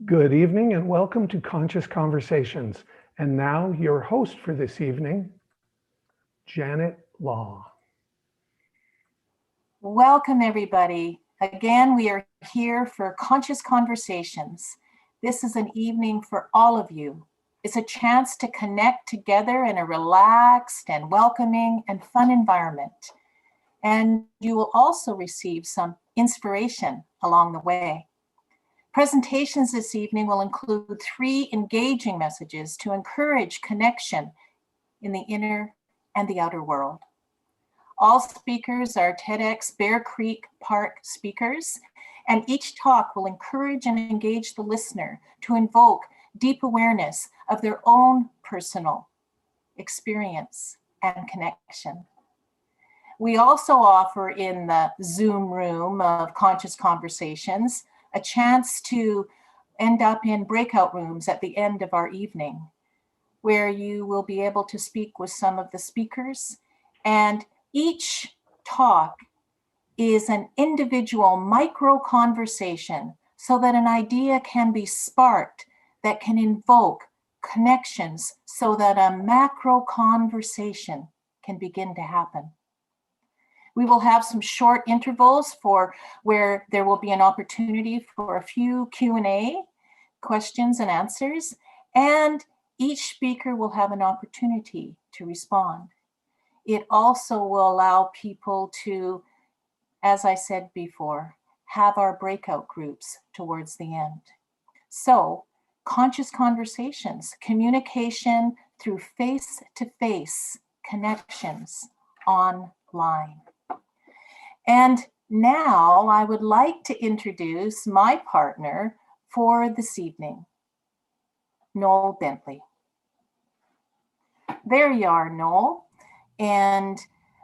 Good evening and welcome to Conscious Conversations. And now your host for this evening, Janet Law. Welcome everybody. Again, we are here for Conscious Conversations. This is an evening for all of you. It's a chance to connect together in a relaxed and welcoming and fun environment. And you will also receive some inspiration along the way. Presentations this evening will include 3 engaging messages to encourage connection in the inner and the outer world. All speakers are TEDx Bear Creek Park speakers, and each talk will encourage and engage the listener to invoke deep awareness of their own personal experience and connection. We also offer in the Zoom room of Conscious Conversations a chance to end up in breakout rooms at the end of our evening, where you will be able to speak with some of the speakers. And each talk is an individual micro conversation so that an idea can be sparked that can invoke connections so that a macro conversation can begin to happen. We will have some short intervals for where there will be an opportunity for a few Q&A, questions and answers, and each speaker will have an opportunity to respond. It also will allow people to, as I said before, have our breakout groups towards the end. So, Conscious Conversations, communication through face-to-face connections online. And now I would like to introduce my partner for this evening, Noel Bentley. There you are, Noel. And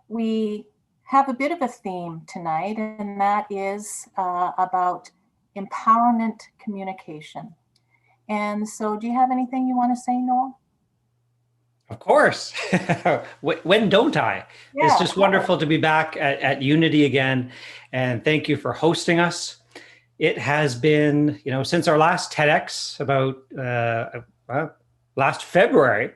we have a bit of a theme tonight, and that is about empowerment communication. And so do you have anything you want to say, Noel? Of course. When don't I? Yeah, it's just wonderful to be back at Unity again. And thank you for hosting us. It has been, since our last TEDx about last February.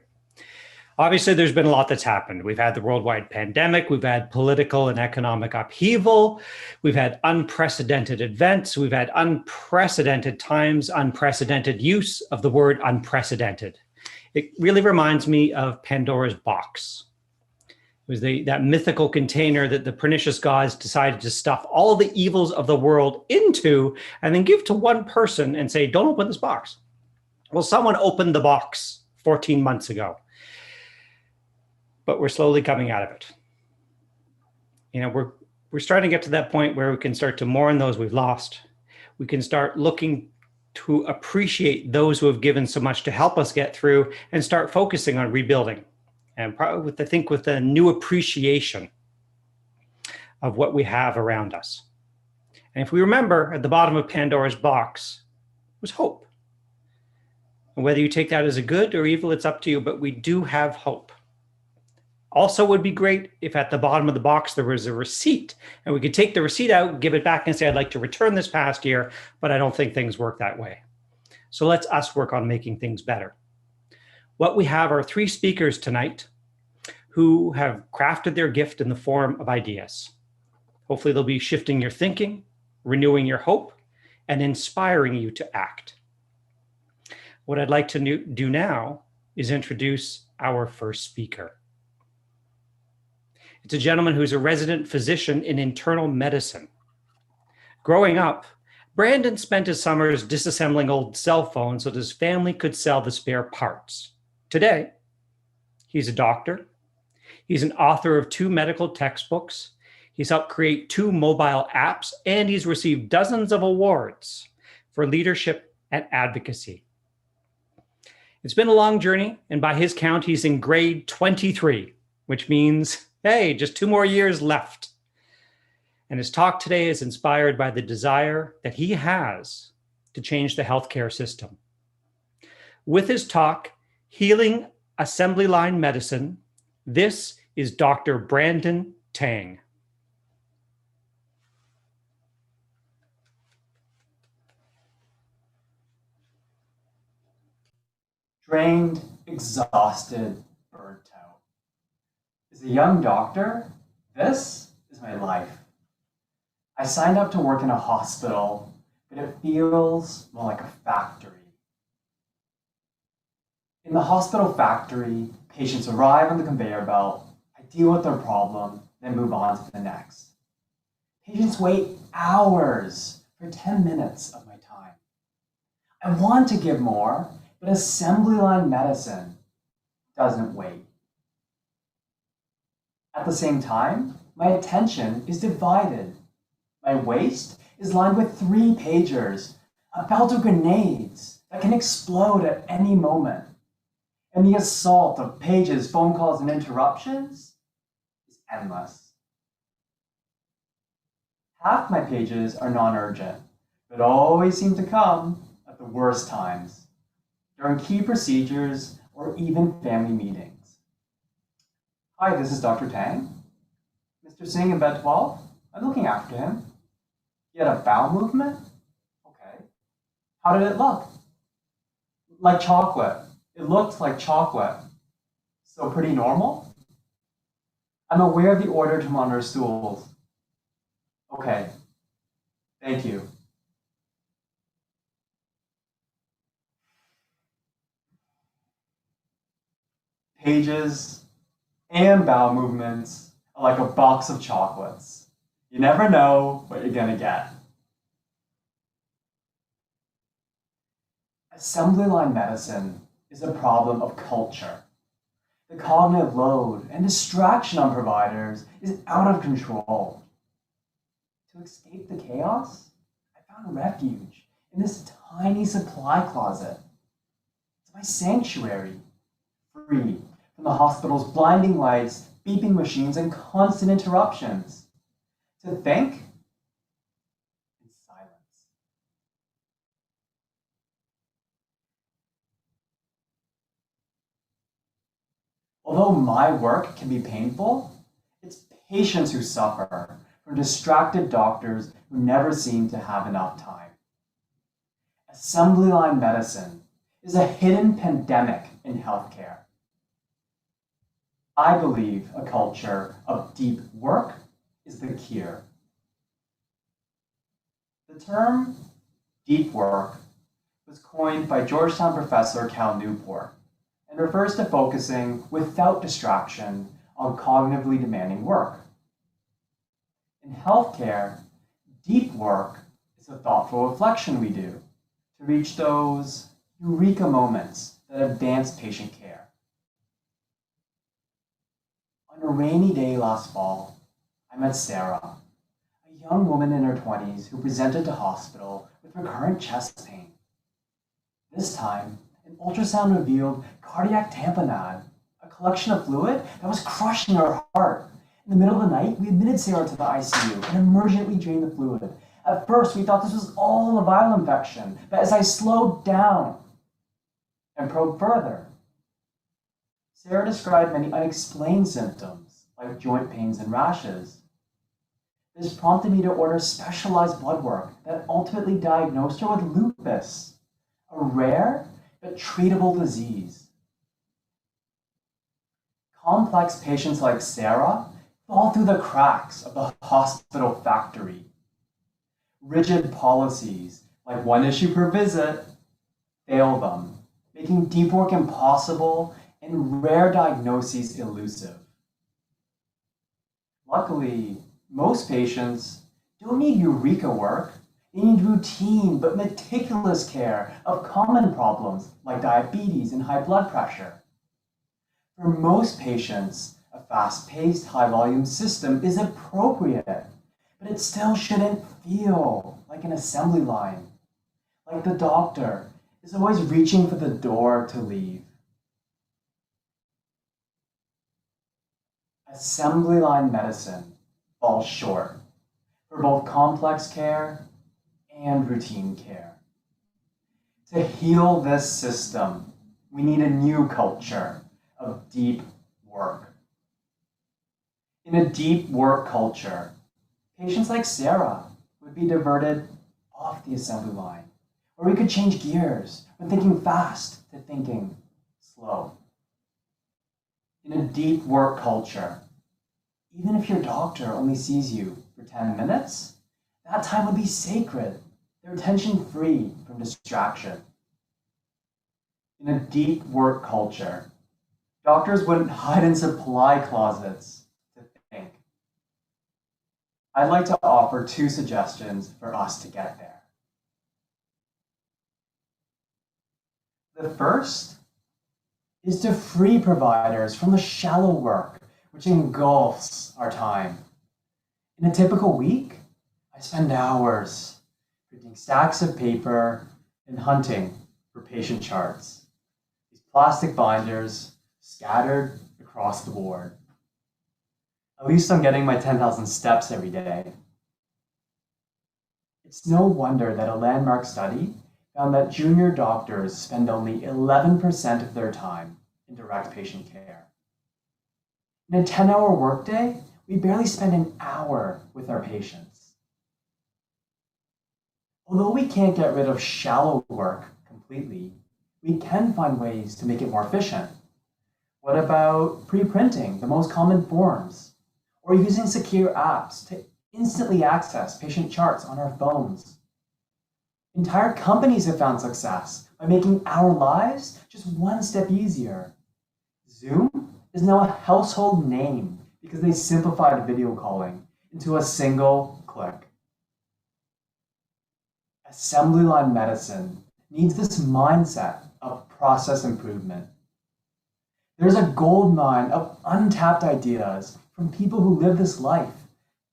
Obviously, there's been a lot that's happened. We've had the worldwide pandemic. We've had political and economic upheaval. We've had unprecedented events. We've had unprecedented times, unprecedented use of the word unprecedented. It really reminds me of Pandora's box. It was that mythical container that the pernicious gods decided to stuff all the evils of the world into and then give to one person and say, don't open this box. Well, someone opened the box 14 months ago, but we're slowly coming out of it. We're starting to get to that point where we can start to mourn those we've lost. We can start looking to appreciate those who have given so much to help us get through and start focusing on rebuilding. And probably with the new appreciation of what we have around us. And if we remember, at the bottom of Pandora's box was hope. And whether you take that as a good or evil, it's up to you, but we do have hope. Also would be great if at the bottom of the box there was a receipt and we could take the receipt out, give it back and say, I'd like to return this past year, but I don't think things work that way. So let's us work on making things better. What we have are 3 speakers tonight who have crafted their gift in the form of ideas. Hopefully they'll be shifting your thinking, renewing your hope, and inspiring you to act. What I'd like to do now is introduce our first speaker. It's a gentleman who's a resident physician in internal medicine. Growing up, Brandon spent his summers disassembling old cell phones so that his family could sell the spare parts. Today, he's a doctor. He's an author of 2 medical textbooks. He's helped create 2 mobile apps, and he's received dozens of awards for leadership and advocacy. It's been a long journey, and by his count, he's in grade 23, which means, hey, just 2 more years left. And his talk today is inspired by the desire that he has to change the healthcare system. With his talk, Healing Assembly Line Medicine, this is Dr. Brandon Tang. Drained, exhausted, burnt out. As a young doctor, this is my life. I signed up to work in a hospital, but it feels more like a factory. In the hospital factory, patients arrive on the conveyor belt, I deal with their problem, then move on to the next. Patients wait hours for 10 minutes of my time. I want to give more, but assembly line medicine doesn't wait. At the same time, my attention is divided. My waist is lined with 3-pagers, a belt of grenades that can explode at any moment. And the assault of pages, phone calls, and interruptions is endless. Half my pages are non-urgent, but always seem to come at the worst times, during key procedures or even family meetings. Hi, this is Dr. Tang. Mr. Singh in bed 12, I'm looking after him. He had a bowel movement? Okay. How did it look? Like chocolate. It looked like chocolate. So pretty normal? I'm aware of the order to monitor stools. Okay. Thank you. Pages and bowel movements are like a box of chocolates. You never know what you're gonna get. Assembly line medicine is a problem of culture. The cognitive load and distraction on providers is out of control. To escape the chaos, I found refuge in this tiny supply closet. It's my sanctuary, free from the hospital's blinding lights, beeping machines, and constant interruptions. To think in silence. Although my work can be painful, it's patients who suffer from distracted doctors who never seem to have enough time. Assembly line medicine is a hidden pandemic in healthcare. I believe a culture of deep work is the cure. The term deep work was coined by Georgetown professor Cal Newport and refers to focusing without distraction on cognitively demanding work. In healthcare, deep work is a thoughtful reflection we do to reach those eureka moments that advance patient care. On a rainy day last fall, I met Sarah, a young woman in her 20s who presented to hospital with recurrent chest pain. This time, an ultrasound revealed cardiac tamponade, a collection of fluid that was crushing her heart. In the middle of the night, we admitted Sarah to the ICU and emergently drained the fluid. At first, we thought this was all a viral infection, but as I slowed down and probed further, Sarah described many unexplained symptoms, like joint pains and rashes. This prompted me to order specialized blood work that ultimately diagnosed her with lupus, a rare but treatable disease. Complex patients like Sarah fall through the cracks of the hospital factory. Rigid policies, like 1 issue per visit, fail them, making deep work impossible and rare diagnoses elusive. Luckily, most patients don't need eureka work. They need routine but meticulous care of common problems like diabetes and high blood pressure. For most patients, a fast-paced, high-volume system is appropriate, but it still shouldn't feel like an assembly line, like the doctor is always reaching for the door to leave. Assembly line medicine falls short for both complex care and routine care. To heal this system, we need a new culture of deep work. In a deep work culture, patients like Sarah would be diverted off the assembly line, or we could change gears from thinking fast to thinking slow. In a deep work culture, even if your doctor only sees you for 10 minutes, that time would be sacred, their attention free from distraction. In a deep work culture, doctors wouldn't hide in supply closets to think. I'd like to offer 2 suggestions for us to get there. The first is to free providers from the shallow work which engulfs our time. In a typical week, I spend hours printing stacks of paper and hunting for patient charts. These plastic binders scattered across the board. At least I'm getting my 10,000 steps every day. It's no wonder that a landmark study found that junior doctors spend only 11% of their time in direct patient care. In a 10-hour workday, we barely spend an hour with our patients. Although we can't get rid of shallow work completely, we can find ways to make it more efficient. What about pre-printing the most common forms, or using secure apps to instantly access patient charts on our phones? Entire companies have found success by making our lives just one step easier. Zoom is now a household name because they simplified video calling into a single click. Assembly line medicine needs this mindset of process improvement. There's a goldmine of untapped ideas from people who live this life: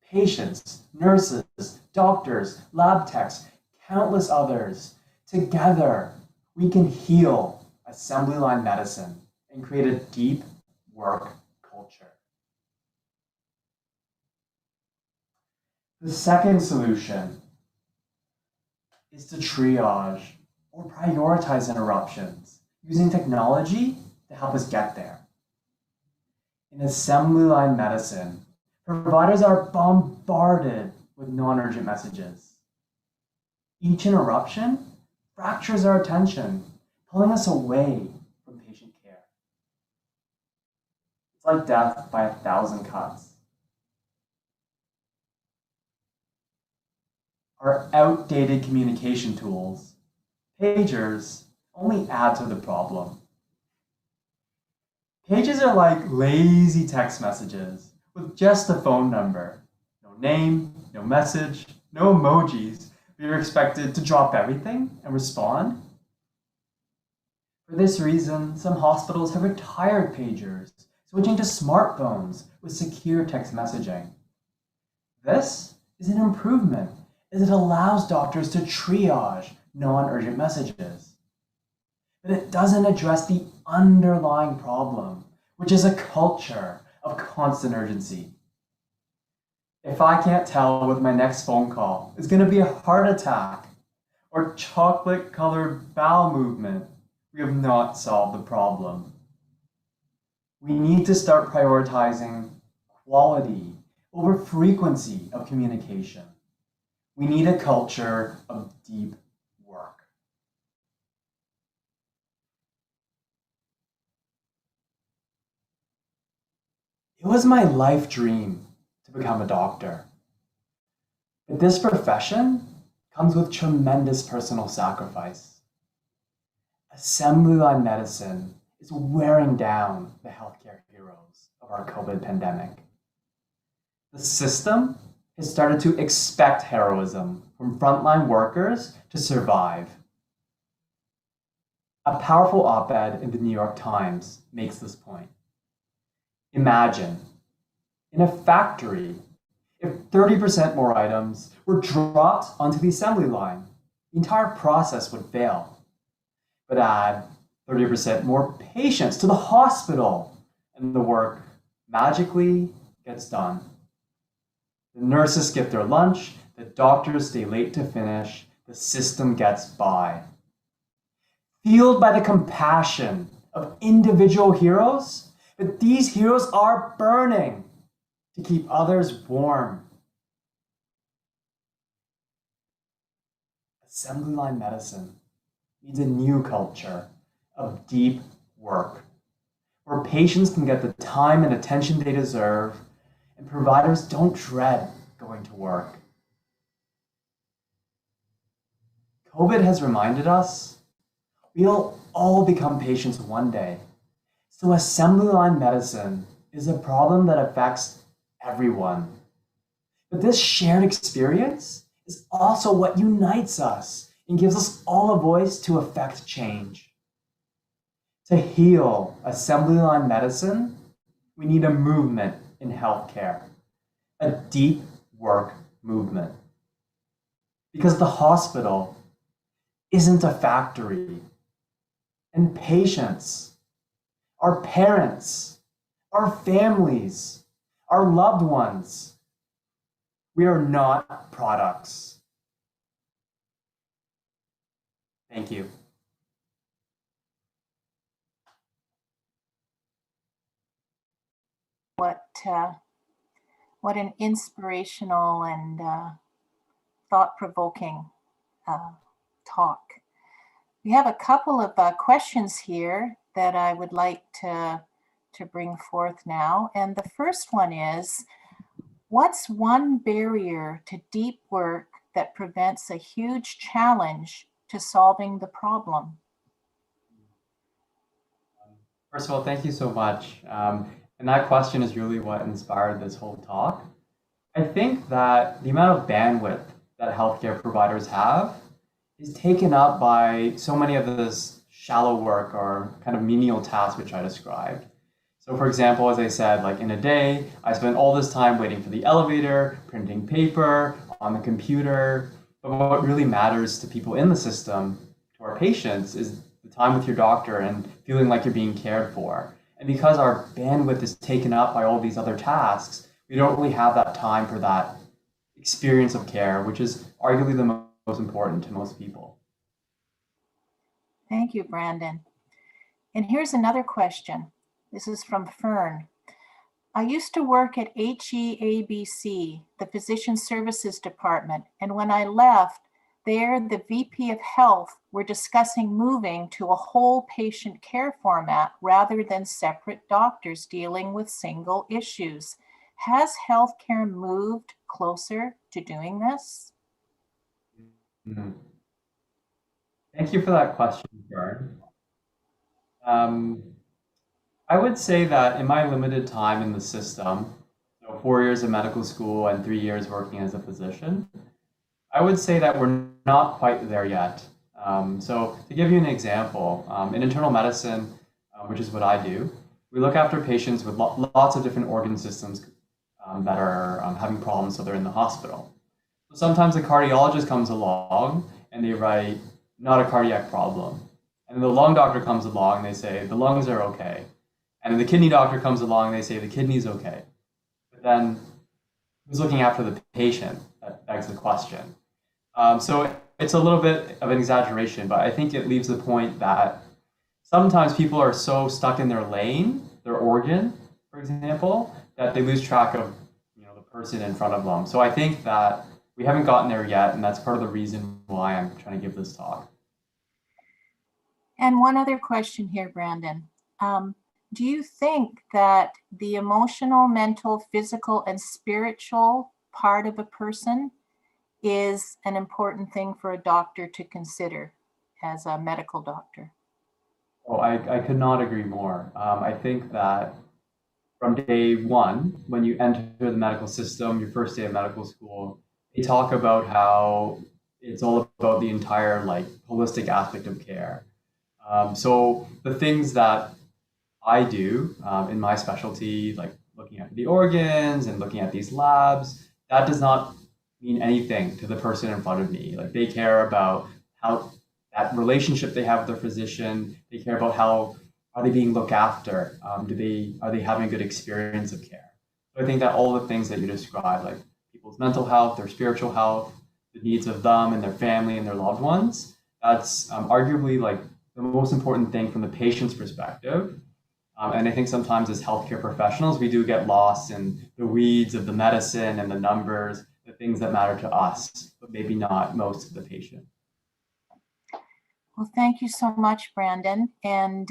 patients, nurses, doctors, lab techs, countless others. Together, we can heal assembly line medicine and create a deep work culture. The second solution is to triage or prioritize interruptions using technology to help us get there. In assembly line medicine, providers are bombarded with non-urgent messages. Each interruption fractures our attention, pulling us away from patient care. It's like death by 1,000 cuts. Our outdated communication tools, pagers, only add to the problem. Pages are like lazy text messages with just a phone number. No name, no message, no emojis. You're expected to drop everything and respond. For this reason, some hospitals have retired pagers, switching to smartphones with secure text messaging. This is an improvement as it allows doctors to triage non-urgent messages. But it doesn't address the underlying problem, which is a culture of constant urgency. If I can't tell with my next phone call is going to be a heart attack or chocolate-colored bowel movement, we have not solved the problem. We need to start prioritizing quality over frequency of communication. We need a culture of deep work. It was my life dream to become a doctor. But this profession comes with tremendous personal sacrifice. Assembly line medicine is wearing down the healthcare heroes of our COVID pandemic. The system has started to expect heroism from frontline workers to survive. A powerful op-ed in the New York Times makes this point. Imagine, in a factory, if 30% more items were dropped onto the assembly line, the entire process would fail. But add 30% more patients to the hospital, and the work magically gets done. The nurses skip their lunch, the doctors stay late to finish, the system gets by. Fueled by the compassion of individual heroes, but these heroes are burning to keep others warm. Assembly line medicine needs a new culture of deep work, where patients can get the time and attention they deserve, and providers don't dread going to work. COVID has reminded us we'll all become patients one day. So assembly line medicine is a problem that affects everyone. But this shared experience is also what unites us and gives us all a voice to affect change. To heal assembly line medicine, we need a movement in healthcare, a deep work movement. Because the hospital isn't a factory, and patients, our parents, our families, our loved ones, we are not products. Thank you. What an inspirational and thought-provoking talk. We have a couple of questions here that I would like to bring forth now. And the first one is, what's one barrier to deep work that prevents a huge challenge to solving the problem? First of all, thank you so much. And that question is really what inspired this whole talk. I think that the amount of bandwidth that healthcare providers have is taken up by so many of this shallow work or kind of menial tasks which I described. So for example, as I said, like in a day, I spend all this time waiting for the elevator, printing paper, on the computer. But what really matters to people in the system, to our patients, is the time with your doctor and feeling like you're being cared for. And because our bandwidth is taken up by all these other tasks, we don't really have that time for that experience of care, which is arguably the most important to most people. Thank you, Brandon. And here's another question. This is from Fern. I used to work at HEABC, the Physician Services Department, and when I left, there the VP of Health were discussing moving to a whole patient care format rather than separate doctors dealing with single issues. Has healthcare moved closer to doing this? Mm-hmm. Thank you for that question, Fern. I would say that in my limited time in the system, 4 years of medical school and 3 years working as a physician, I would say that we're not quite there yet. So to give you an example, in internal medicine, which is what I do, we look after patients with lots of different organ systems that are having problems, so they're in the hospital. So sometimes the cardiologist comes along and they write, not a cardiac problem. And then the lung doctor comes along and they say, the lungs are okay. And then the kidney doctor comes along and they say, the kidney's okay. But then who's looking after the patient? That begs the question. So it's a little bit of an exaggeration, but I think it leaves the point that sometimes people are so stuck in their lane, their organ, for example, that they lose track of the person in front of them. So I think that we haven't gotten there yet, and that's part of the reason why I'm trying to give this talk. And one other question here, Brandon. Do you think that the emotional, mental, physical, and spiritual part of a person is an important thing for a doctor to consider as a medical doctor? Oh, I could not agree more. I think that from day one, when you enter the medical system, your first day of medical school, they talk about how it's all about the entire holistic aspect of care. So the things that I do in my specialty, like looking at the organs and looking at these labs, that does not mean anything to the person in front of me. Like they care about how that relationship they have with their physician. They care about how are they being looked after. Are they having a good experience of care? So I think that all the things that you described, like people's mental health, their spiritual health, the needs of them and their family and their loved ones, that's arguably the most important thing from the patient's perspective. And I think sometimes as healthcare professionals, we do get lost in the weeds of the medicine and the numbers, the things that matter to us, but maybe not most to the patient. Well, thank you so much, Brandon. And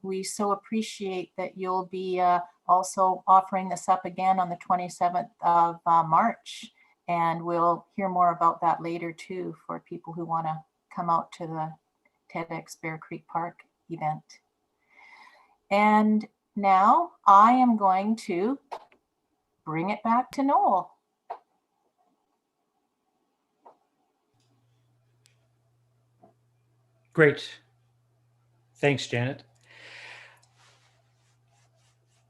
we so appreciate that you'll be also offering this up again on the 27th of March. And we'll hear more about that later too, for people who want to come out to the TEDx Bear Creek Park event. And now I am going to bring it back to Noel. Great. Thanks, Janet.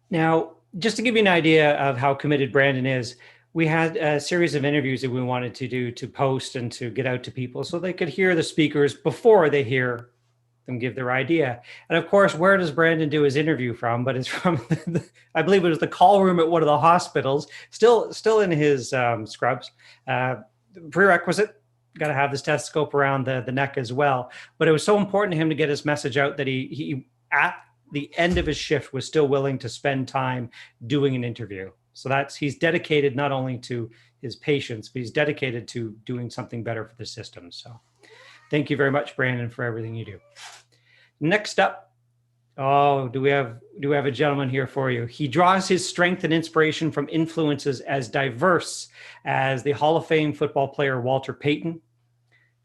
Now, just to give you an idea of how committed Brandon is, we had a series of interviews that we wanted to do to post and to get out to people so they could hear the speakers before they hear them give their idea. And of course, where does Brandon do his interview from? But it's from, I believe it was the call room at one of the hospitals, still in his scrubs. Prerequisite, got to have the stethoscope around the neck as well. But it was so important to him to get his message out that he at the end of his shift was still willing to spend time doing an interview. So he's dedicated not only to his patients, but he's dedicated to doing something better for the system. So thank you very much, Brandon, for everything you do. Next up, do we have a gentleman here for you? He draws his strength and inspiration from influences as diverse as the Hall of Fame football player Walter Payton,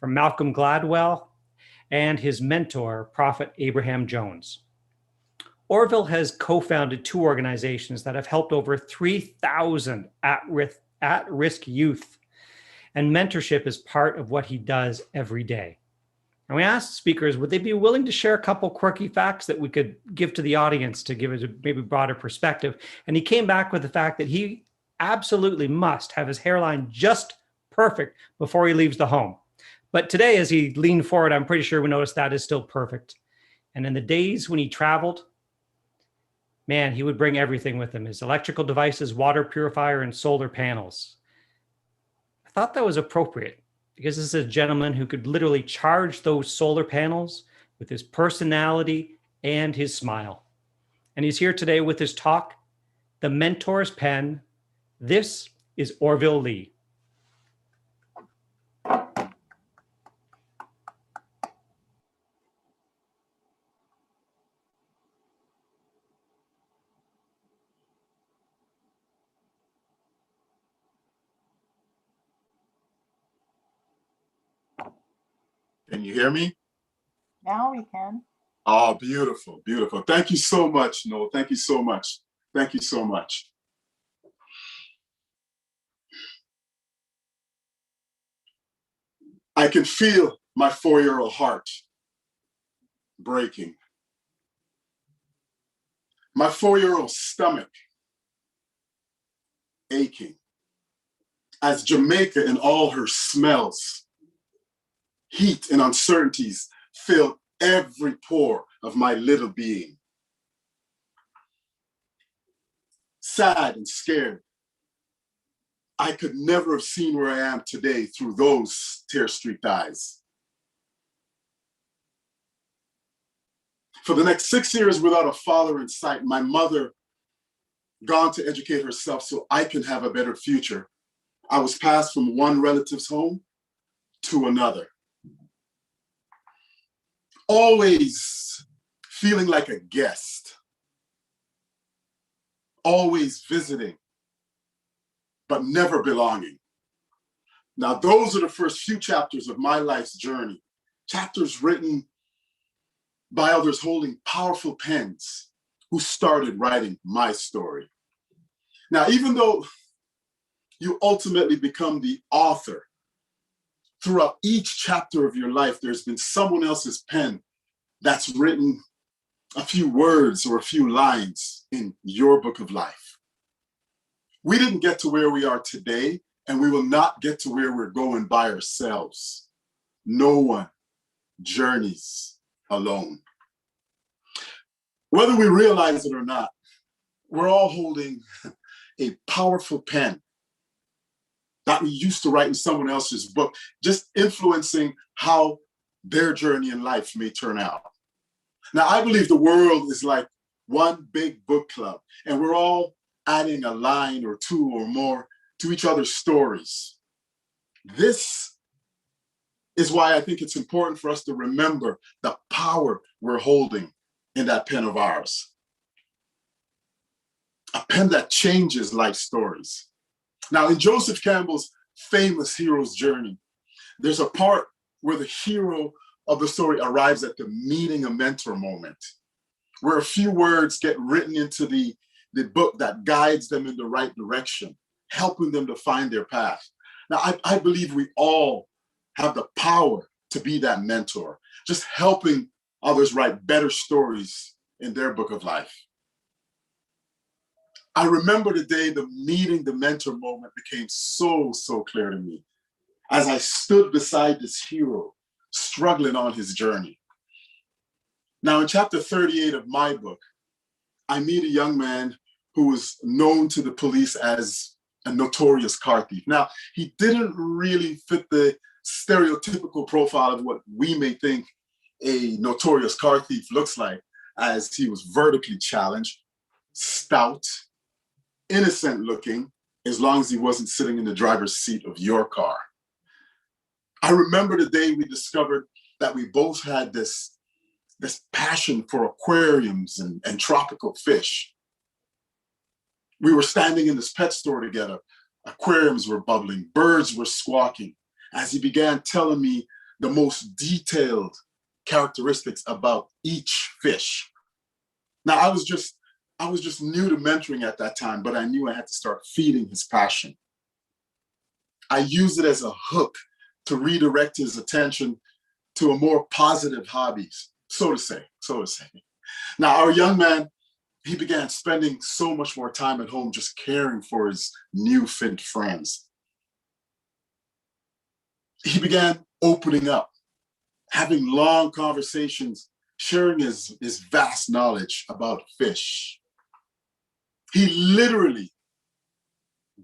from Malcolm Gladwell, and his mentor, Prophet Abraham Jones. Orville has co-founded 2 organizations that have helped over 3,000 at-risk youth, and mentorship is part of what he does every day. And we asked speakers, would they be willing to share a couple quirky facts that we could give to the audience to give it a maybe broader perspective? And he came back with the fact that he absolutely must have his hairline just perfect before he leaves the home. But today, as he leaned forward, I'm pretty sure we noticed that is still perfect. And in the days when he traveled, man, he would bring everything with him, his electrical devices, water purifier, and solar panels. I thought that was appropriate because this is a gentleman who could literally charge those solar panels with his personality and his smile. And he's here today with his talk, The Mentor's Pen. This is Orville Lee. Can you hear me? Now we can. Oh, beautiful, beautiful. Thank you so much, Noel. Thank you so much. Thank you so much. I can feel my 4-year-old heart breaking. My 4-year-old stomach aching as Jamaica and all her smells, heat and uncertainties fill every pore of my little being. Sad and scared, I could never have seen where I am today through those tear-streaked eyes. For the next 6 years without a father in sight, my mother gone to educate herself so I can have a better future, I was passed from one relative's home to another. Always feeling like a guest, always visiting, but never belonging. Now, those are the first few chapters of my life's journey, chapters written by others holding powerful pens who started writing my story. Now, even though you ultimately become the author, throughout each chapter of your life, there's been someone else's pen that's written a few words or a few lines in your book of life. We didn't get to where we are today, and we will not get to where we're going by ourselves. No one journeys alone. Whether we realize it or not, we're all holding a powerful pen that we used to write in someone else's book, just influencing how their journey in life may turn out. Now, I believe the world is like one big book club, and we're all adding a line or two or more to each other's stories. This is why I think it's important for us to remember the power we're holding in that pen of ours. A pen that changes life stories. Now, in Joseph Campbell's famous hero's journey, there's a part where the hero of the story arrives at the meeting a mentor moment, where a few words get written into the book that guides them in the right direction, helping them to find their path. Now, I believe we all have the power to be that mentor, just helping others write better stories in their book of life. I remember the day the meeting the mentor moment became so clear to me as I stood beside this hero struggling on his journey. Now, in chapter 38 of my book, I meet a young man who was known to the police as a notorious car thief. Now, he didn't really fit the stereotypical profile of what we may think a notorious car thief looks like, as he was vertically challenged, stout, innocent looking, as long as he wasn't sitting in the driver's seat of your car. I remember the day we discovered that we both had this passion for aquariums and tropical fish. We were standing in this pet store together. Aquariums were bubbling, birds were squawking, as he began telling me the most detailed characteristics about each fish. Now, I was just new to mentoring at that time, but I knew I had to start feeding his passion. I used it as a hook to redirect his attention to a more positive hobbies, so to say. Now, our young man, he began spending so much more time at home just caring for his new-found friends. He began opening up, having long conversations, sharing his vast knowledge about fish. He literally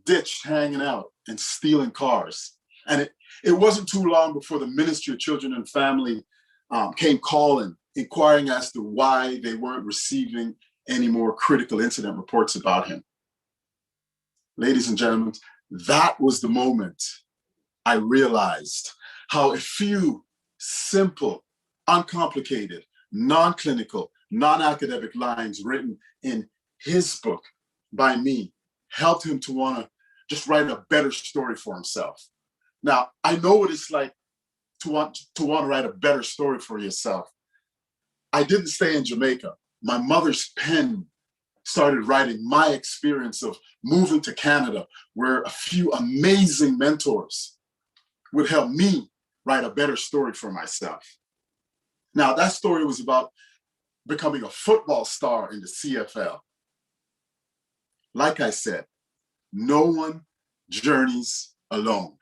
ditched hanging out and stealing cars. And it wasn't too long before the Ministry of Children and Family came calling, inquiring as to why they weren't receiving any more critical incident reports about him. Ladies and gentlemen, that was the moment I realized how a few simple, uncomplicated, non-clinical, non-academic lines written in his book by me helped him to want to just write a better story for himself. Now, I know what it's like to want to write a better story for yourself. I didn't stay in Jamaica. My mother's pen started writing my experience of moving to Canada, where a few amazing mentors would help me write a better story for myself. Now, that story was about becoming a football star in the CFL. Like I said, no one journeys alone.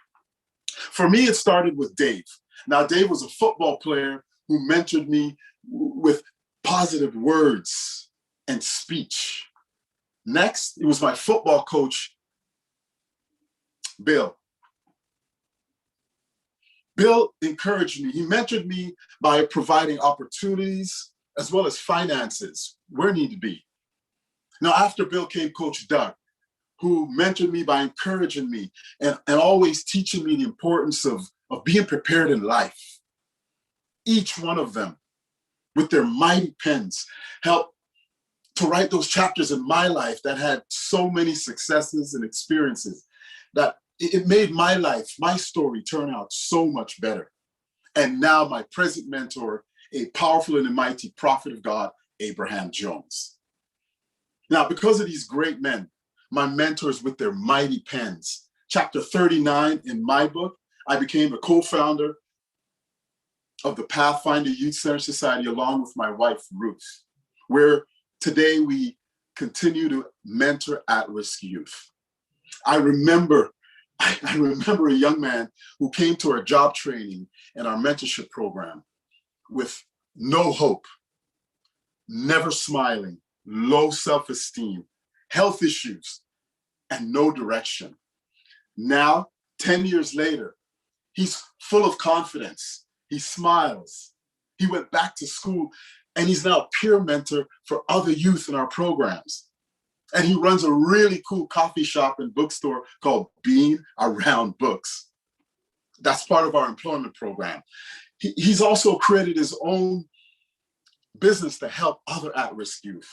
For me, it started with Dave. Now, Dave was a football player who mentored me with positive words and speech. Next, it was my football coach, Bill. Bill encouraged me. He mentored me by providing opportunities as well as finances where I need to be. Now, after Bill came Coach Doug, who mentored me by encouraging me and always teaching me the importance of being prepared in life. Each one of them, with their mighty pens, helped to write those chapters in my life that had so many successes and experiences that it made my life, my story, turn out so much better. And now my present mentor, a powerful and a mighty prophet of God, Abraham Jones. Now, because of these great men, my mentors with their mighty pens, chapter 39 in my book, I became a co-founder of the Pathfinder Youth Centre Society along with my wife, Ruth, where today we continue to mentor at-risk youth. I remember a young man who came to our job training and our mentorship program with no hope, never smiling, low self-esteem, health issues, and no direction. Now, 10 years later, he's full of confidence. He smiles. He went back to school, and he's now a peer mentor for other youth in our programs. And he runs a really cool coffee shop and bookstore called Being Around Books. That's part of our employment program. He's also created his own business to help other at-risk youth.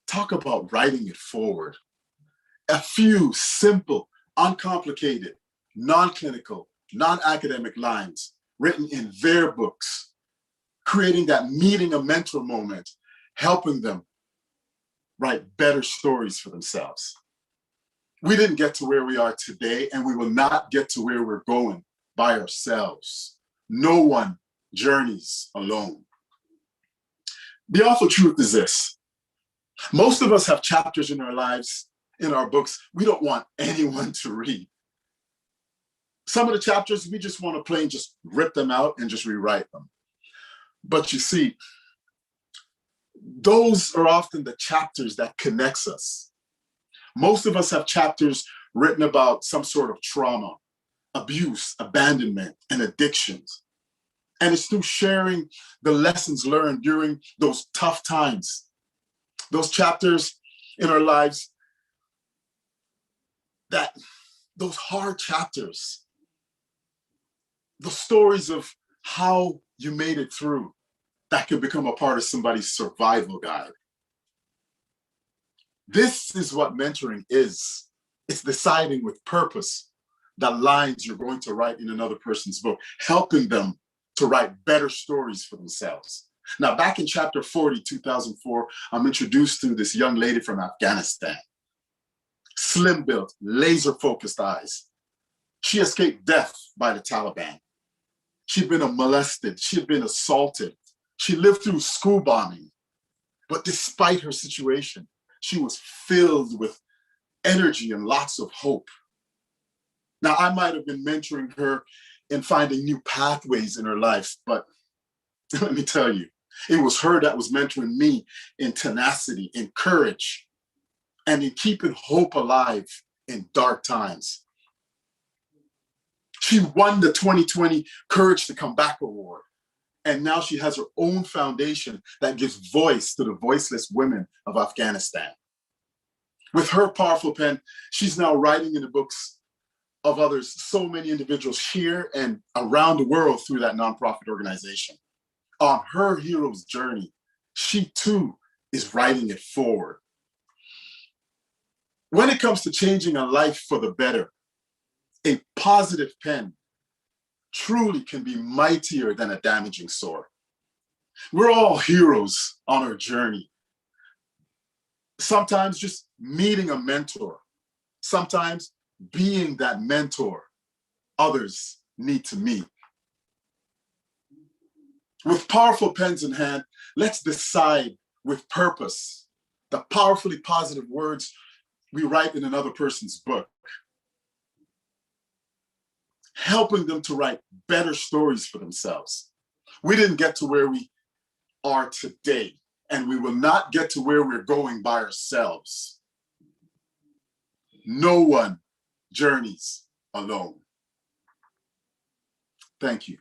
Talk about writing it forward. A few simple, uncomplicated, non-clinical, non-academic lines written in their books, creating that meeting a mentor moment, helping them write better stories for themselves. We didn't get to where we are today, and we will not get to where we're going by ourselves. No one journeys alone. The awful truth is this: most of us have chapters in our lives, in our books, we don't want anyone to read. Some of the chapters, we just want to plain just rip them out and just rewrite them. But you see, those are often the chapters that connects us. Most of us have chapters written about some sort of trauma, abuse, abandonment, and addictions. And it's through sharing the lessons learned during those tough times, those chapters in our lives, that those hard chapters, the stories of how you made it through, that can become a part of somebody's survival guide. This is what mentoring is. It's deciding with purpose the lines you're going to write in another person's book, helping them to write better stories for themselves. Now, back in chapter 40, 2004, I'm introduced to this young lady from Afghanistan. Slim-built, laser-focused eyes. She escaped death by the Taliban. She'd been molested, she'd been assaulted. She lived through school bombing. But despite her situation, she was filled with energy and lots of hope. Now, I might have been mentoring her in finding new pathways in her life, but let me tell you, it was her that was mentoring me in tenacity, in courage, and in keeping hope alive in dark times. She won the 2020 Courage to Come Back Award. And now she has her own foundation that gives voice to the voiceless women of Afghanistan. With her powerful pen, she's now writing in the books of others, so many individuals here and around the world through that nonprofit organization. On her hero's journey, she too is writing it forward. When it comes to changing a life for the better, a positive pen truly can be mightier than a damaging sword. We're all heroes on our journey. Sometimes just meeting a mentor, sometimes being that mentor others need to meet. With powerful pens in hand, let's decide with purpose the powerfully positive words we write in another person's book, helping them to write better stories for themselves. We didn't get to where we are today, and we will not get to where we're going by ourselves. No one journeys alone. Thank you.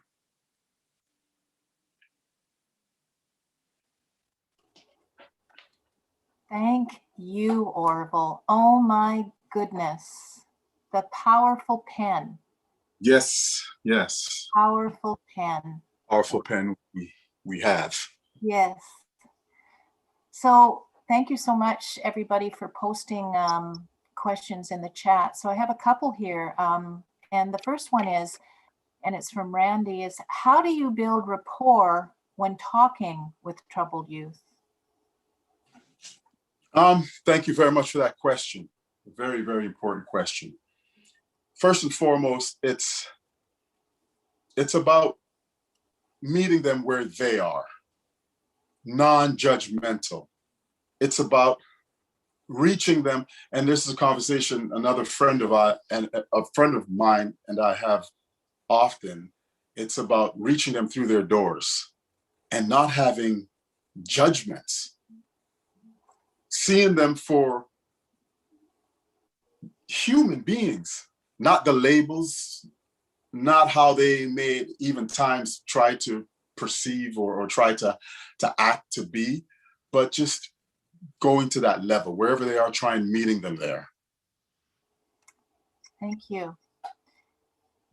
Thank you, Orville. Oh my goodness. The powerful pen. Yes, yes. Powerful pen. Powerful pen we have. Yes. So thank you so much, everybody, for posting questions in the chat. So I have a couple here. And the first one is, and it's from Randy, is how do you build rapport when talking with troubled youth? Thank you very much for that question. A very, very important question. First and foremost, it's about meeting them where they are, non-judgmental. It's about reaching them, and this is a conversation a friend of mine and I have often. It's about reaching them through their doors and not having judgments, seeing them for human beings, not the labels, not how they may even times try to perceive or try to act to be, but just going to that level, wherever they are, trying meeting them there. Thank you.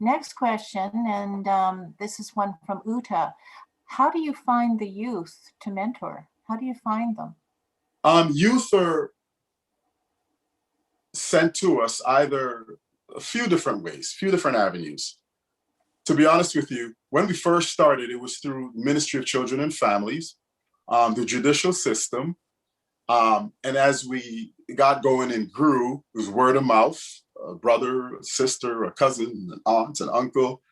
Next question, and this is one from Uta. How do you find the youth to mentor? How do you find them? Youth are sent to us either a few different ways, few different avenues. To be honest with you, when we first started, it was through Ministry of Children and Families, the judicial system. And as we got going and grew, it was word of mouth, a brother, a sister, a cousin, an aunt, an uncle.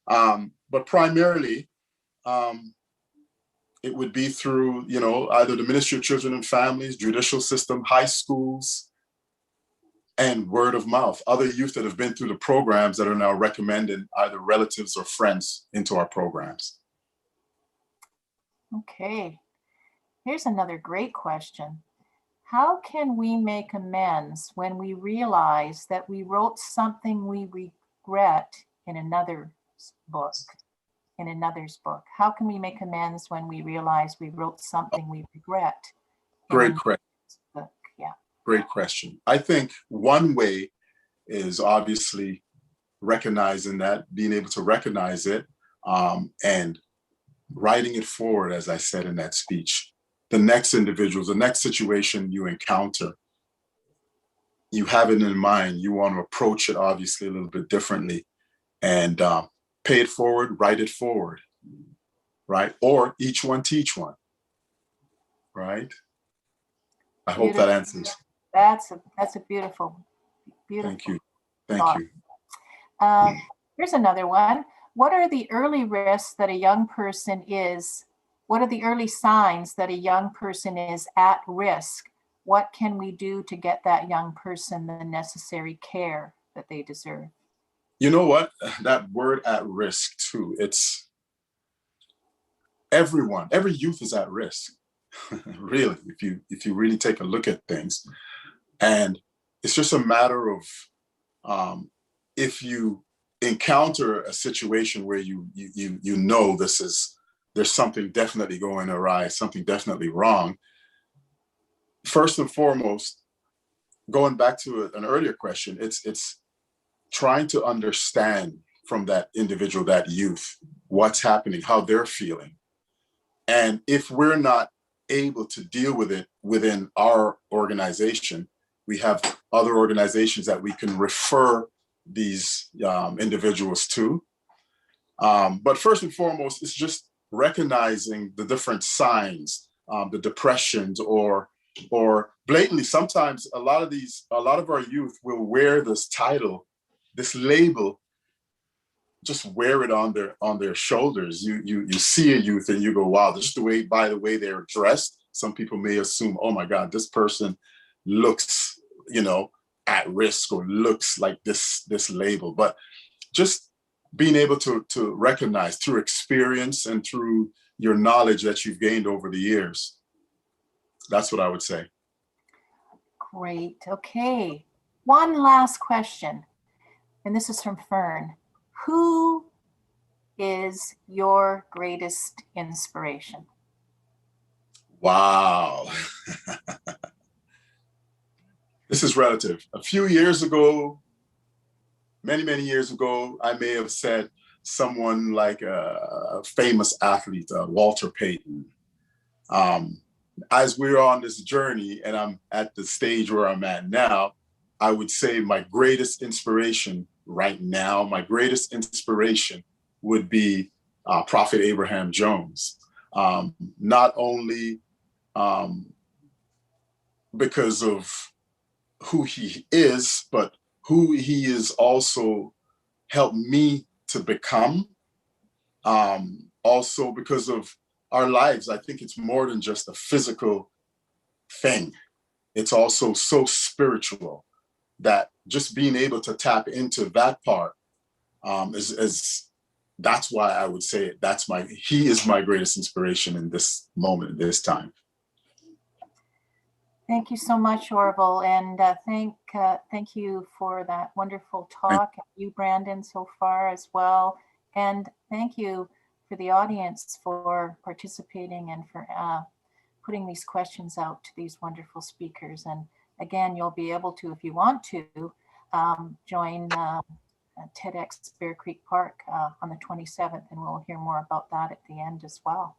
But primarily, it would be through, either the Ministry of Children and Families, judicial system, high schools, and word of mouth. Other youth that have been through the programs that are now recommending either relatives or friends into our programs. Okay, here's another great question. How can we make amends when we realize that we wrote something we regret in another's book? How can we make amends when we realize we wrote something we regret? Great question. Yeah. Great question. I think one way is obviously recognizing that, being able to recognize it, and writing it forward, as I said in that speech. The next individuals, the next situation you encounter, you have it in mind. You want to approach it obviously a little bit differently, and pay it forward, write it forward, right? Or each one teach one, right? I hope that answers. That's a beautiful. Thank you. Thank you. Here's another one. What are the early risks that a young person is? What are the early signs that a young person is at risk? What can we do to get that young person the necessary care that they deserve? You know what? That word at risk too. It's everyone, every youth is at risk. Really, if you really take a look at things. And it's just a matter of if you encounter a situation where you know there's something definitely going awry, something definitely wrong. First and foremost, going back to an earlier question, it's trying to understand from that individual, that youth, what's happening, how they're feeling. And if we're not able to deal with it within our organization, we have other organizations that we can refer these individuals to. But first and foremost, it's just recognizing the different signs, the depressions, or blatantly, sometimes a lot of our youth will wear this title, this label, just wear it on their shoulders. You see a youth and you go, wow, just by the way they're dressed, some people may assume, oh my God, this person looks, at risk, or looks like this label. But just being able to recognize through experience and through your knowledge that you've gained over the years. That's what I would say. Great. Okay. One last question, and this is from Fern. Who is your greatest inspiration? Wow. This is relative. A few years ago, many years ago, I may have said someone like a famous athlete, Walter Payton. As we're on this journey and I'm at the stage where I'm at now, I would say my greatest inspiration right now, my greatest inspiration would be Prophet Abraham Jones. Not only because of who he is, but who he is also helped me to become. Also because of our lives, I think it's more than just a physical thing. It's also so spiritual that just being able to tap into that part is that's why I would say it. He is my greatest inspiration in this moment, this time. Thank you so much, Orville, and thank you for that wonderful talk. You, Brandon, so far as well, and thank you for the audience for participating and for putting these questions out to these wonderful speakers. And again, you'll be able to, if you want to, join TEDx Bear Creek Park on the 27th, and we'll hear more about that at the end as well.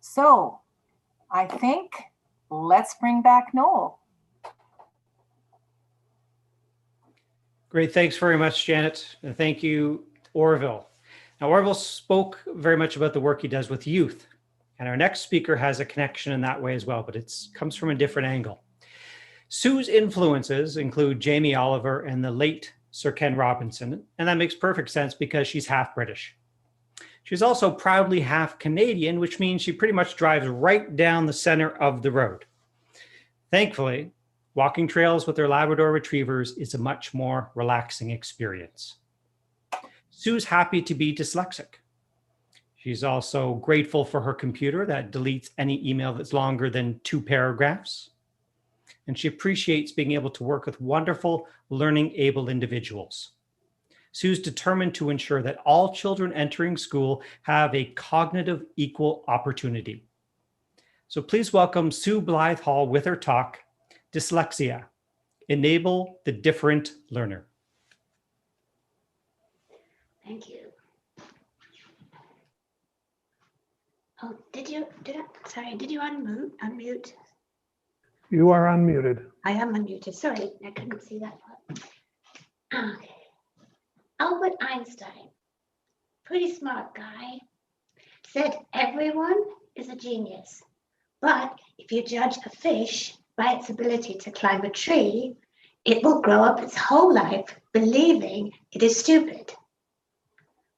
So I think let's bring back Noel. Great, thanks very much, Janet. And thank you, Orville. Now, Orville spoke very much about the work he does with youth. And our next speaker has a connection in that way as well, but it comes from a different angle. Sue's influences include Jamie Oliver and the late Sir Ken Robinson, and that makes perfect sense because she's half British. She's also proudly half Canadian, which means she pretty much drives right down the center of the road. Thankfully, walking trails with her Labrador retrievers is a much more relaxing experience. Sue's happy to be dyslexic. She's also grateful for her computer that deletes any email that's longer than 2 paragraphs. And she appreciates being able to work with wonderful learning-able individuals. Sue's determined to ensure that all children entering school have a cognitive equal opportunity. So please welcome Sue Blythe Hall with her talk, Dyslexia, Enable the Different Learner. Thank you. Oh, did you unmute? You are unmuted. I am unmuted. Sorry, I couldn't see that part. Okay. Albert Einstein, pretty smart guy, said everyone is a genius, but if you judge a fish by its ability to climb a tree, it will grow up its whole life believing it is stupid.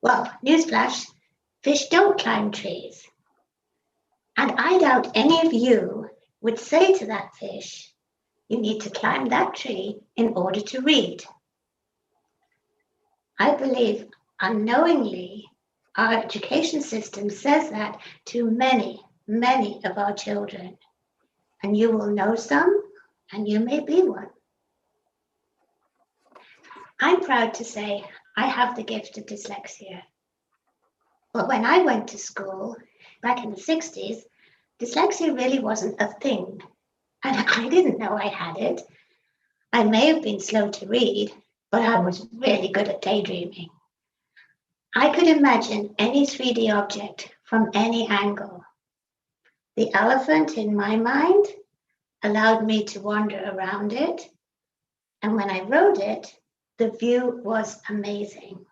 Well, newsflash, fish don't climb trees. And I doubt any of you would say to that fish, you need to climb that tree in order to read. I believe unknowingly our education system says that to many, many of our children. And you will know some, and you may be one. I'm proud to say I have the gift of dyslexia. But when I went to school back in the 60s, dyslexia really wasn't a thing. And I didn't know I had it. I may have been slow to read, but I was really good at daydreaming. I could imagine any 3D object from any angle. The elephant in my mind allowed me to wander around it. And when I rode it, the view was amazing.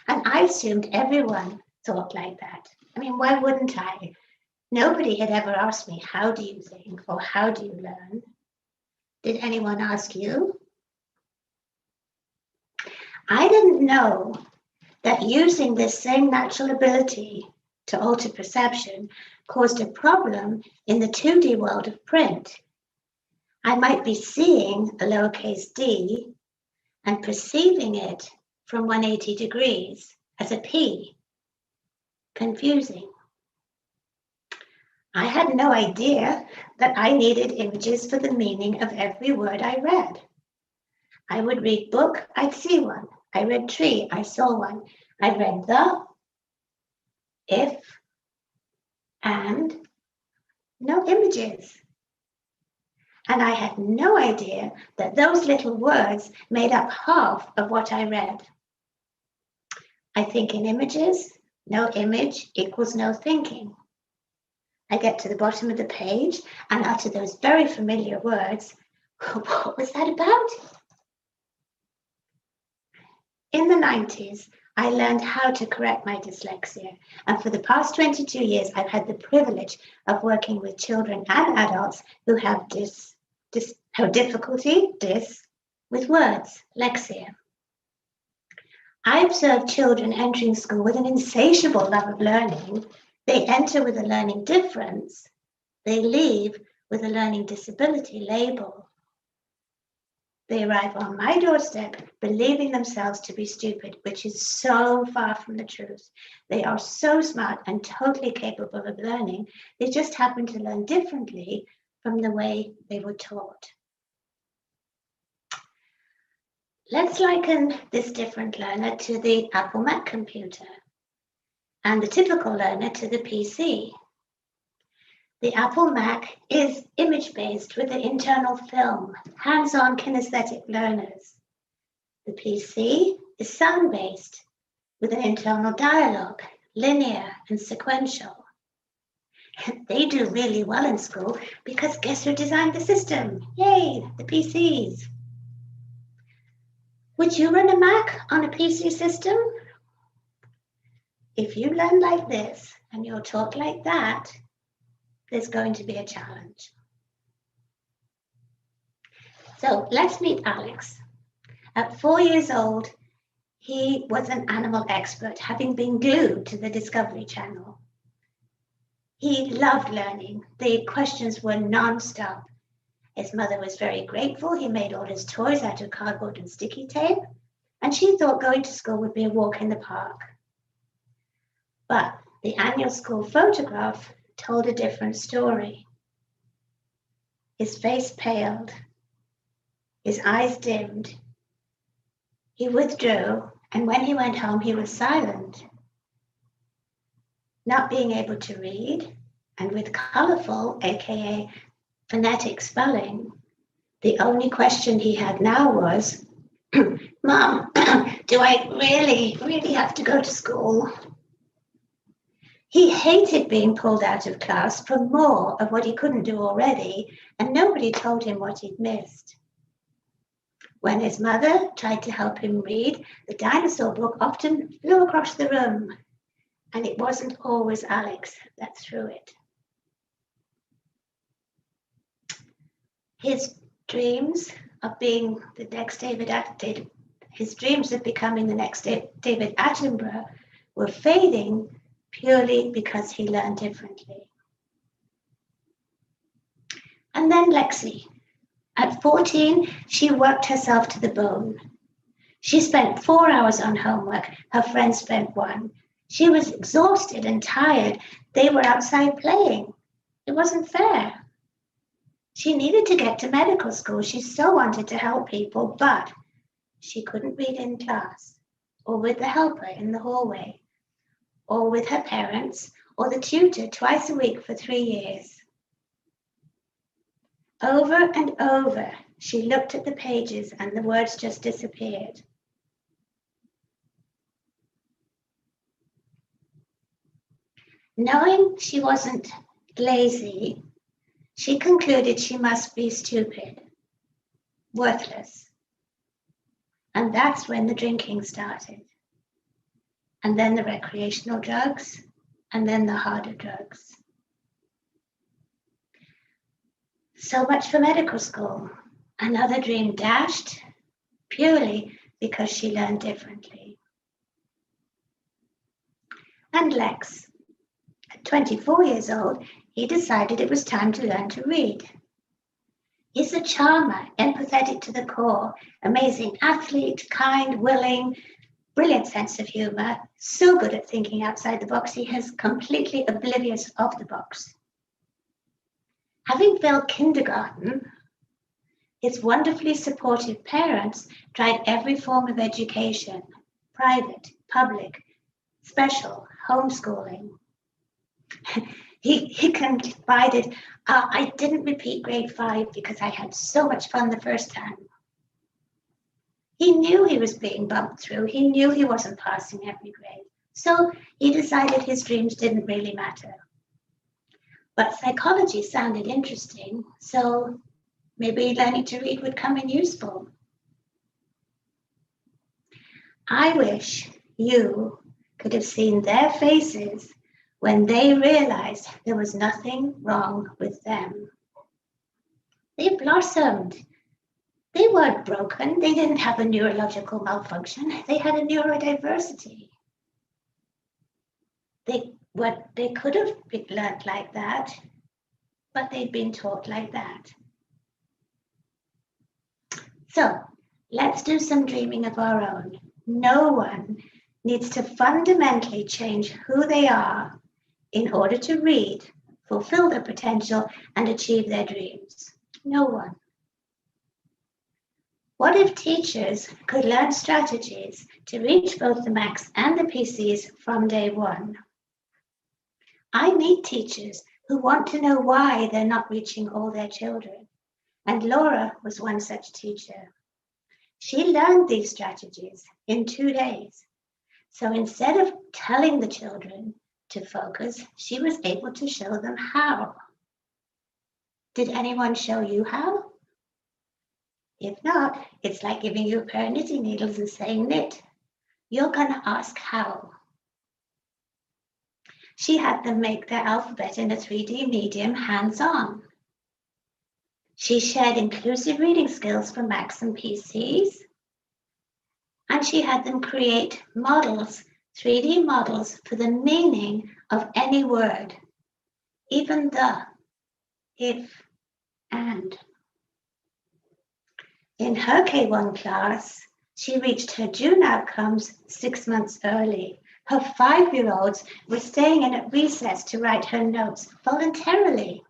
And I assumed everyone thought like that. I mean, why wouldn't I? Nobody had ever asked me, how do you think or how do you learn? Did anyone ask you? I didn't know that using this same natural ability to alter perception caused a problem in the 2D world of print. I might be seeing a lowercase d and perceiving it from 180 degrees as a P. Confusing. I had no idea that I needed images for the meaning of every word I read. I would read book, I'd see one. I read tree, I saw one. I read the, if, and, no images. And I had no idea that those little words made up half of what I read. I think in images, no image equals no thinking. I get to the bottom of the page and utter those very familiar words. What was that about? In the 90s, I learned how to correct my dyslexia. And for the past 22 years, I've had the privilege of working with children and adults who have difficulty with words, lexia. I observe children entering school with an insatiable love of learning. They enter with a learning difference. They leave with a learning disability label. They arrive on my doorstep believing themselves to be stupid, which is so far from the truth. They are so smart and totally capable of learning. They just happen to learn differently from the way they were taught. Let's liken this different learner to the Apple Mac computer and the typical learner to the PC. The Apple Mac is image-based with an internal film, hands-on kinesthetic learners. The PC is sound-based with an internal dialogue, linear and sequential. They do really well in school because guess who designed the system? Yay, the PCs. Would you run a Mac on a PC system? If you learn like this and you're taught like that, there's going to be a challenge. So let's meet Alex. At 4 years old, he was an animal expert, having been glued to the Discovery Channel. He loved learning. The questions were non-stop. His mother was very grateful. He made all his toys out of cardboard and sticky tape, and she thought going to school would be a walk in the park. But the annual school photograph told a different story. His face paled. His eyes dimmed. He withdrew, and when he went home, he was silent. Not being able to read, and with colorful, aka phonetic spelling, the only question he had now was, Mom, do I really have to go to school? He hated being pulled out of class for more of what he couldn't do already, and nobody told him what he'd missed. When his mother tried to help him read, the dinosaur book often flew across the room, and it wasn't always Alex that threw it. His dreams of being the next his dreams of becoming the next David Attenborough were fading purely because he learned differently. And then Lexi. At 14, she worked herself to the bone. She spent 4 hours on homework. Her friends spent 1. She was exhausted and tired. They were outside playing. It wasn't fair. She needed to get to medical school. She so wanted to help people, but she couldn't read in class, or with the helper in the hallway, or with her parents, or the tutor twice a week for 3 years. Over and over, she looked at the pages and the words just disappeared. Knowing she wasn't lazy, she concluded she must be stupid, worthless. And that's when the drinking started. And then the recreational drugs, and then the harder drugs. So much for medical school. Another dream dashed, purely because she learned differently. And Lex, at 24 years old, he decided it was time to learn to read. He's a charmer, empathetic to the core, amazing athlete, kind, willing, brilliant sense of humor, so good at thinking outside the box, he is completely oblivious of the box. Having failed kindergarten, his wonderfully supportive parents tried every form of education, private, public, special, homeschooling. He confided, I didn't repeat grade 5 because I had so much fun the first time. He knew he was being bumped through. He knew he wasn't passing every grade. So he decided his dreams didn't really matter. But psychology sounded interesting, so maybe learning to read would come in useful. I wish you could have seen their faces when they realized there was nothing wrong with them. They blossomed. They weren't broken. They didn't have a neurological malfunction. They had a neurodiversity. They could have learned like that, but they'd been taught like that. So let's do some dreaming of our own. No one needs to fundamentally change who they are in order to read, fulfill their potential, and achieve their dreams. No one. What if teachers could learn strategies to reach both the Macs and the PCs from day one? I meet teachers who want to know why they're not reaching all their children. And Laura was one such teacher. She learned these strategies in 2 days. So instead of telling the children to focus, she was able to show them how. Did anyone show you how? If not, it's like giving you a pair of knitting needles and saying knit. You're going to ask how. She had them make their alphabet in a 3D medium hands-on. She shared inclusive reading skills for Macs and PCs. And she had them create models, 3D models for the meaning of any word, even the, if, and. In her K1 class, she reached her June outcomes 6 months early. Her 5-year-olds were staying in at recess to write her notes voluntarily.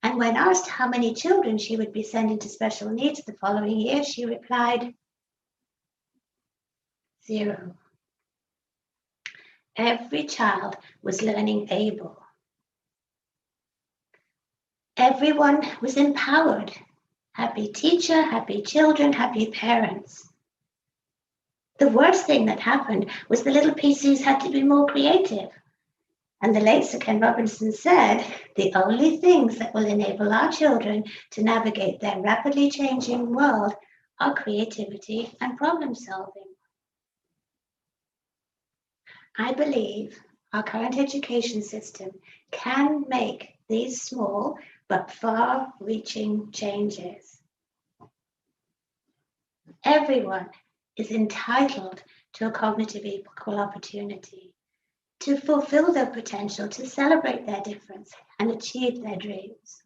And when asked how many children she would be sending to special needs the following year, she replied, 0. Every child was learning able. Everyone was empowered. Happy teacher, happy children, happy parents. The worst thing that happened was the little PCs had to be more creative. And the late Sir Ken Robinson said, the only things that will enable our children to navigate their rapidly changing world are creativity and problem solving. I believe our current education system can make these small but far-reaching changes. Everyone is entitled to a cognitive equal opportunity to fulfill their potential, to celebrate their difference and achieve their dreams.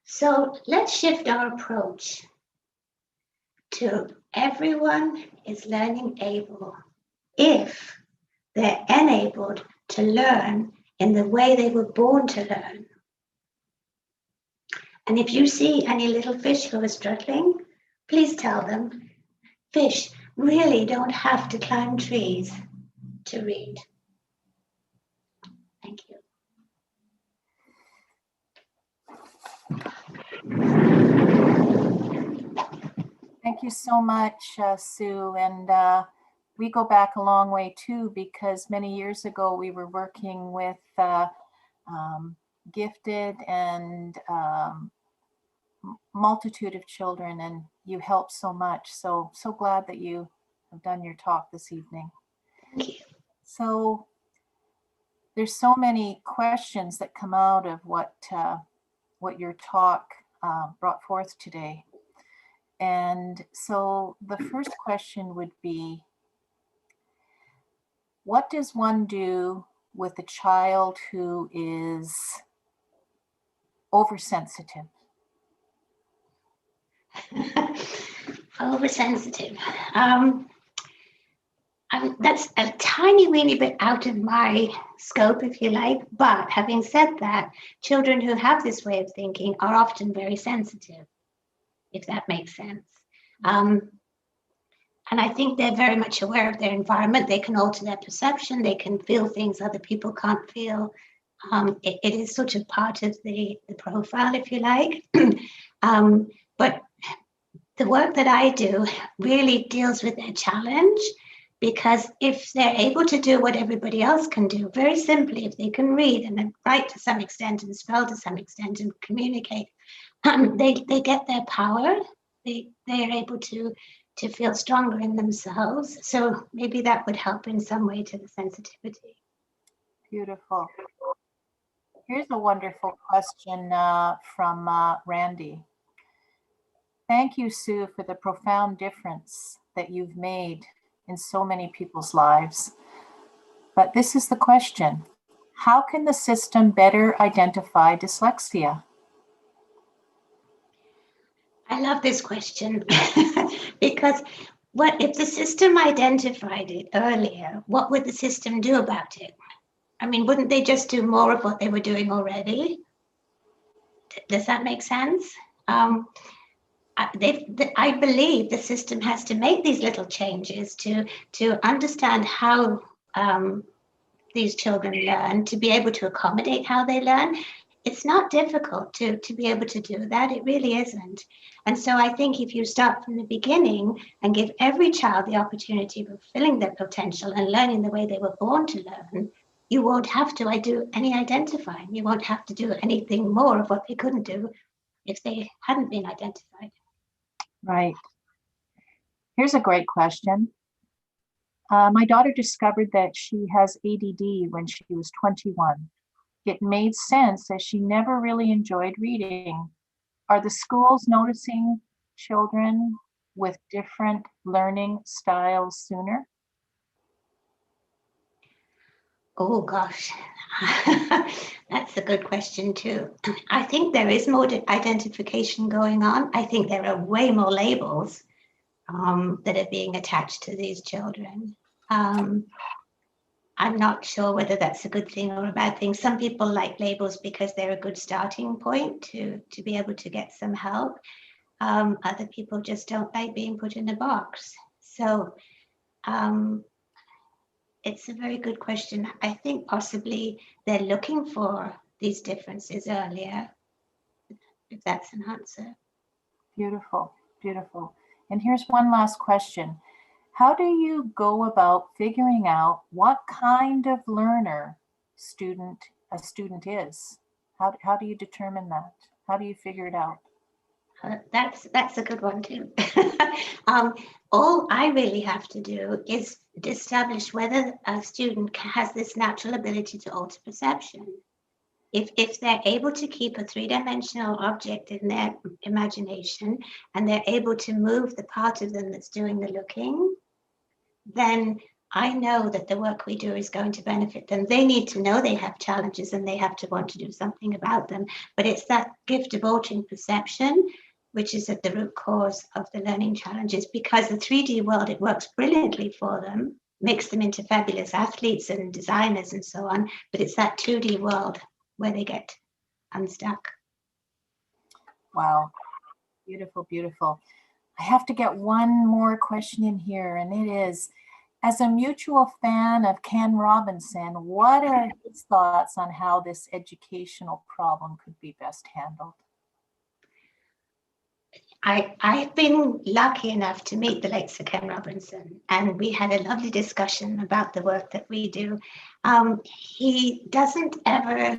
So let's shift our approach to everyone is learning able if they're enabled to learn in the way they were born to learn. And if you see any little fish who are struggling, please tell them, fish really don't have to climb trees to read. Thank you. Thank you so much, Sue. And we go back a long way too, because many years ago we were working with gifted and multitude of children, and you helped so much. So glad that you have done your talk this evening. Thank you. So there's so many questions that come out of what your talk brought forth today. And so the first question would be, what does one do with a child who is oversensitive? Oversensitive. That's a tiny weeny bit out of my scope, if you like. But having said that, children who have this way of thinking are often very sensitive, if that makes sense. And I think they're very much aware of their environment. They can alter their perception. They can feel things other people can't feel. It is sort of part of the profile, if you like. But the work that I do really deals with their challenge, because if they're able to do what everybody else can do, very simply, if they can read and write to some extent and spell to some extent and communicate, they get their power. They are able to feel stronger in themselves. So maybe that would help in some way to the sensitivity. Beautiful. Here's a wonderful question from Randy. Thank you, Sue, for the profound difference that you've made in so many people's lives. But this is the question: how can the system better identify dyslexia? I love this question because what if the system identified it earlier? What would the system do about it? I mean, wouldn't they just do more of what they were doing already? Does that make sense? I believe the system has to make these little changes to understand how these children learn, to be able to accommodate how they learn. it's not difficult to be able to do that. It really isn't. And so I think if you start from the beginning and give every child the opportunity of fulfilling their potential and learning the way they were born to learn, you won't have to do any identifying. You won't have to do anything more of what they couldn't do if they hadn't been identified. Right. Here's a great question. My daughter discovered that she has ADD when she was 21. It made sense as she never really enjoyed reading. Are the schools noticing children with different learning styles sooner? Oh gosh, that's a good question too. I think there is more identification going on. I think there are way more labels that are being attached to these children. I'm not sure whether that's a good thing or a bad thing. Some people like labels because they're a good starting point to be able to get some help. Other people just don't like being put in a box. So it's a very good question. I think possibly they're looking for these differences earlier, if that's an answer. Beautiful, beautiful. And here's one last question. How do you go about figuring out what kind of learner a student is? How do you determine that? How do you figure it out? That's a good one too. All I really have to do is establish whether a student has this natural ability to alter perception. If they're able to keep a three-dimensional object in their imagination and they're able to move the part of them that's doing the looking, then I know that the work we do is going to benefit them. They need to know they have challenges and they have to want to do something about them. But it's that gift of altering perception which is at the root cause of the learning challenges, because the 3D world, it works brilliantly for them, makes them into fabulous athletes and designers and so on. But it's that 2D world where they get unstuck. Wow. Beautiful, beautiful. I have to get one more question in here, and it is, as a mutual fan of Ken Robinson, what are his thoughts on how this educational problem could be best handled? I've been lucky enough to meet the late Sir Ken Robinson, and we had a lovely discussion about the work that we do. He doesn't ever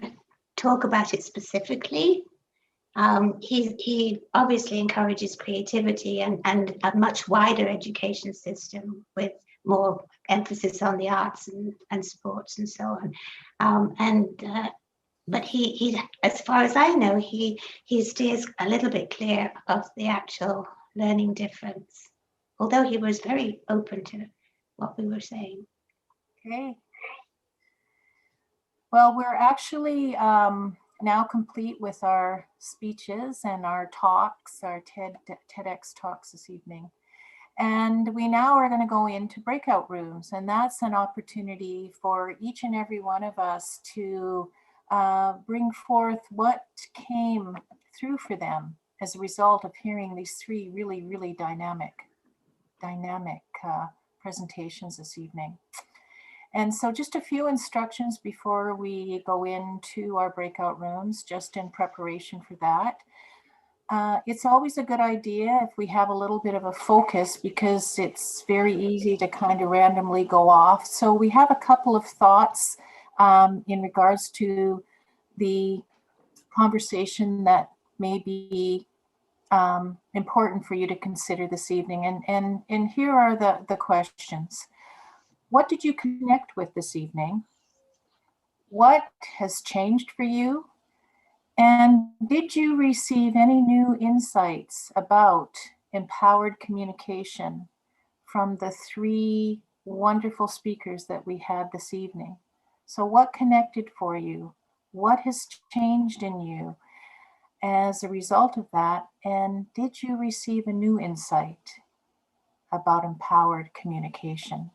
talk about it specifically. He obviously encourages creativity and a much wider education system with more emphasis on the arts and sports and so on. But he, as far as I know, he steers a little bit clear of the actual learning difference, although he was very open to what we were saying. Okay. Well, we're actually now complete with our speeches and our talks, our TEDx talks this evening. And we now are going to go into breakout rooms, and that's an opportunity for each and every one of us to bring forth what came through for them as a result of hearing these three really, really dynamic presentations this evening. And so just a few instructions before we go into our breakout rooms, just in preparation for that. It's always a good idea if we have a little bit of a focus, because it's very easy to kind of randomly go off. So we have a couple of thoughts in regards to the conversation that may be important for you to consider this evening. And here are the questions. What did you connect with this evening? What has changed for you? And did you receive any new insights about empowered communication from the three wonderful speakers that we had this evening? So what connected for you? What has changed in you as a result of that? And did you receive a new insight about empowered communication?